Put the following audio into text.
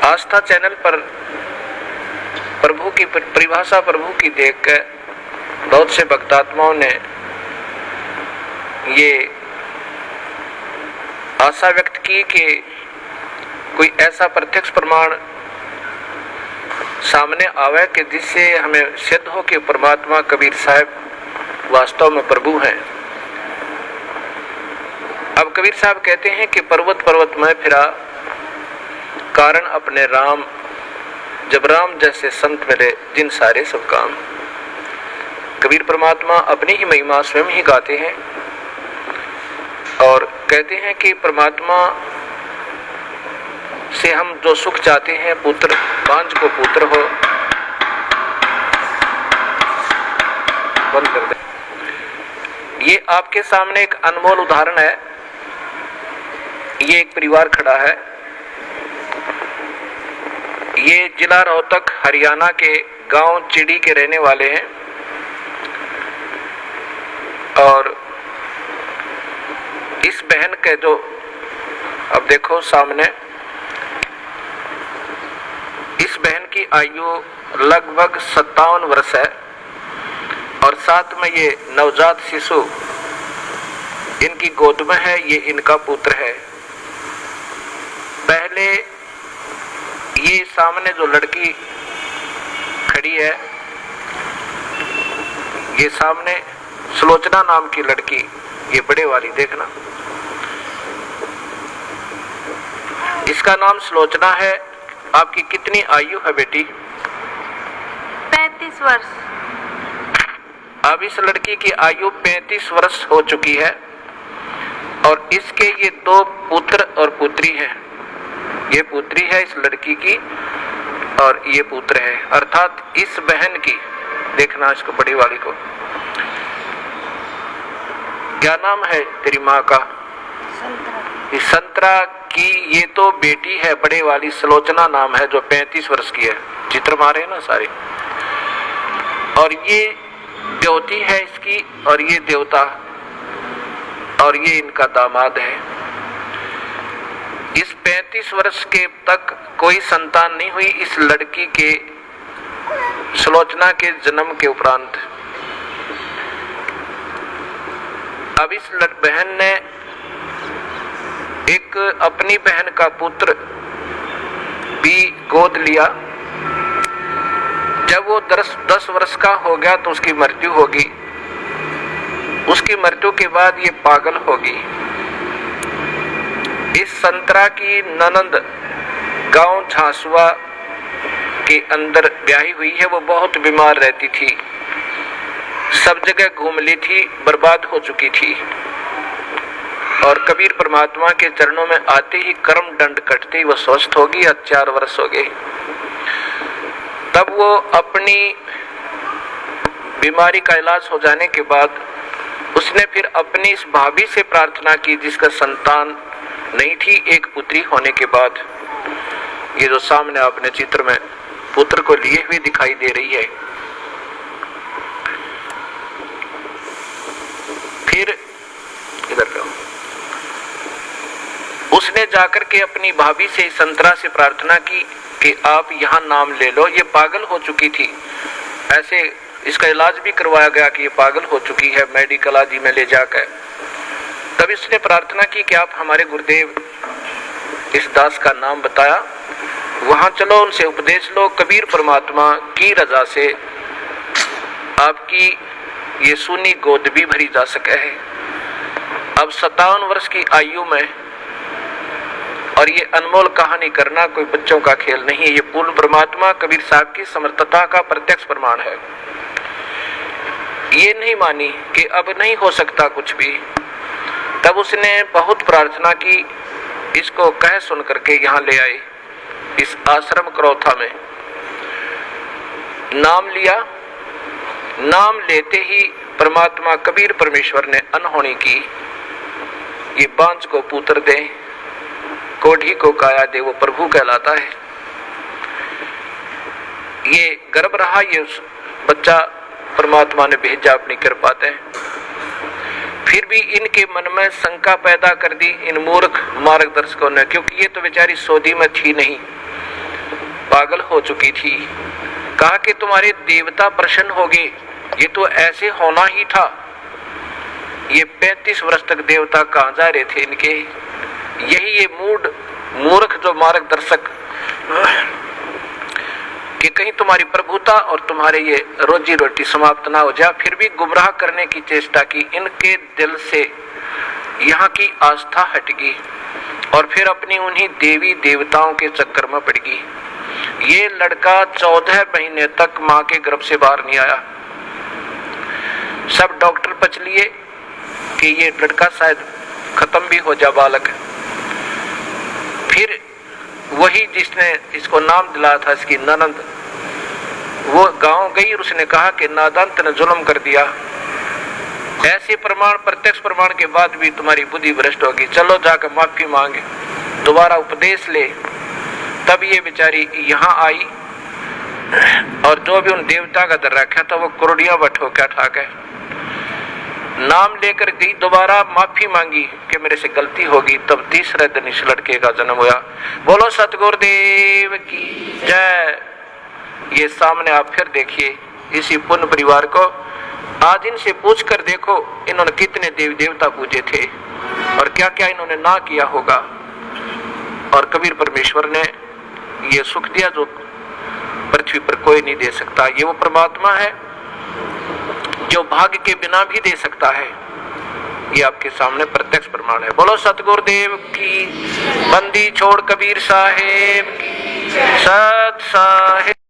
आस्था channel पर प्रभु की परिभाषा प्रभु की देखकर बहुत से भक्तात्माओं ने ये आशा व्यक्त की कि कोई ऐसा प्रत्यक्ष प्रमाण सामने आवे कि जिससे हमें सिद्ध हो कि परमात्मा कबीर साहब वास्तव में प्रभु हैं। अब कबीर साहब कहते हैं कि पर्वत पर्वत में फिरा कारण अपने राम, जब राम जैसे संत मिले जिन सारे सब काम। कबीर परमात्मा अपनी ही महिमा स्वयं ही गाते हैं और कहते हैं कि परमात्मा से हम जो सुख चाहते हैं, पुत्र बांझ को पुत्र हो, बंद कर दे। ये आपके सामने एक अनमोल उदाहरण है। ये एक परिवार खड़ा है। ये जिला रोहतक हरियाणा के गांव चिड़ी के रहने वाले हैं और इस बहन के जो अब देखो सामने, इस बहन की आयु लगभग 57 वर्ष है और साथ में ये नवजात शिशु इनकी गोद में है। ये इनका पुत्र है। पहले ये सामने जो लड़की खड़ी है, ये सामने सुलोचना नाम की लड़की, ये बड़े वाली देखना, इसका नाम सुलोचना है। आपकी कितनी आयु है बेटी? 35 वर्ष। अब इस लड़की की आयु 35 वर्ष हो चुकी है और इसके ये 2 पुत्र और पुत्री हैं। ये पुत्री है इस लड़की की और ये पुत्र है, अर्थात इस बहन की, देखना इसको बड़ी वाली को, क्या नाम है तेरी माँ का? संतरा। संतरा की ये तो बेटी है, बड़े वाली सुलोचना नाम है, जो 35 वर्ष की है। चित्र मारे ना सारे। और ये देवती है इसकी और ये देवता और ये इनका दामाद है। इस 35 वर्ष के तक कोई संतान नहीं हुई इस लड़की के, सुलोचना के जन्म के उपरांत। अब इस बहन ने एक अपनी बहन का पुत्र भी गोद लिया। जब वो 10 वर्ष का हो गया तो उसकी मृत्यु होगी। उसकी मृत्यु के बाद ये पागल होगी। इस संतरा की ननंद गांव झांसुआ के अंदर ब्याही हुई है। वो बहुत बीमार रहती थी, सब जगह घूम ली थी, बर्बाद हो चुकी थी और कबीर परमात्मा के चरणों में आते ही कर्म दंड कटते ही वो स्वस्थ होगी। 4 वर्ष हो गए। तब वो अपनी बीमारी का इलाज हो जाने के बाद उसने फिर अपनी इस भाभी से प्रार्थना की जिसका संतान नहीं थी। एक पुत्री होने के बाद ये जो सामने आपने चित्र में पुत्र को लिए हुए दिखाई दे रही है। फिर इधर लो, उसने जाकर के अपनी भाभी से, संतरा से प्रार्थना की कि आप यहाँ नाम ले लो। ये पागल हो चुकी थी, ऐसे इसका इलाज भी करवाया गया कि ये पागल हो चुकी है, मेडिकल आदि में ले जाकर। तब इसने प्रार्थना की कि आप हमारे गुरुदेव इस दास का नाम बताया, वहां चलो, उनसे उपदेश लो। कबीर परमात्मा की रजा से आपकी ये सूनी गोद भी भरी जा सके है। अब 57 वर्ष की आयु में, और ये अनमोल कहानी करना कोई बच्चों का खेल नहीं है। ये पूर्ण परमात्मा कबीर साहब की समर्थता का प्रत्यक्ष प्रमाण है। ये नहीं मानी कि अब नहीं हो सकता कुछ भी। तब उसने बहुत प्रार्थना की, इसको कह सुन करके यहाँ ले आए इस आश्रम करौथा में। नाम लिया। नाम लेते ही परमात्मा कबीर परमेश्वर ने अनहोनी की। ये बांझ को पुत्र दे, कोढ़ी को काया दे, वो प्रभु कहलाता है। ये गर्भ रहा, ये बच्चा परमात्मा ने भेजा अपनी कृपा से। फिर भी इनके मन में शंका पैदा कर दी इन मूर्ख मार्गदर्शकों ने, क्योंकि ये तो बेचारी सऊदी में थी नहीं, पागल हो चुकी थी। कहा कि तुम्हारे देवता प्रसन्न हो गए, ये तो ऐसे होना ही था। ये 35 वर्ष तक देवता कहाँ जा रहे थे इनके। यही ये मूर्ख जो मार्गदर्शक कि कहीं तुम्हारी प्रभुता और तुम्हारे ये रोजी रोटी समाप्त ना हो जाए, फिर भी गुमराह करने की चेष्टा की। इनके दिल से यहाँ की आस्था हट गई और फिर अपनी उन्हीं देवी देवताओं के चक्कर में पड़ गई। ये लड़का 14 महीने तक माँ के गर्भ से बाहर नहीं आया। सब डॉक्टर पच लिए कि ये लड़का शायद खत्म भी हो जा बालक। फिर वही जिसने इसको नाम दिलाया था, इसकी ननंद, वो गांव गई और उसने कहा कि नादान ने जुल्म कर दिया। ऐसे प्रमाण, प्रत्यक्ष प्रमाण के बाद भी तुम्हारी बुद्धि भ्रष्ट होगी, चलो जाकर माफी मांगे, दोबारा उपदेश ले। तब ये बेचारी यहाँ आई और जो भी उन देवता का दर रखा था वो कुर्डियां बठो क्या ठा गए। नाम लेकर गई, दोबारा माफी मांगी कि मेरे से गलती होगी। तब तीसरे दिन इस लड़के का जन्म हुआ। बोलो सतगुरुदेव की जय। ये सामने आप फिर देखिए इसी पुण्य परिवार को। आज इनसे पूछ कर देखो इन्होंने कितने देवी देवता पूजे थे और क्या क्या इन्होंने ना किया होगा। और कबीर परमेश्वर ने ये सुख दिया जो पृथ्वी पर कोई नहीं दे सकता। ये वो परमात्मा है जो भाग्य के बिना भी दे सकता है। ये आपके सामने प्रत्यक्ष प्रमाण है। बोलो सतगुरुदेव की। बंदी छोड़ कबीर साहेब की। सत साहेब।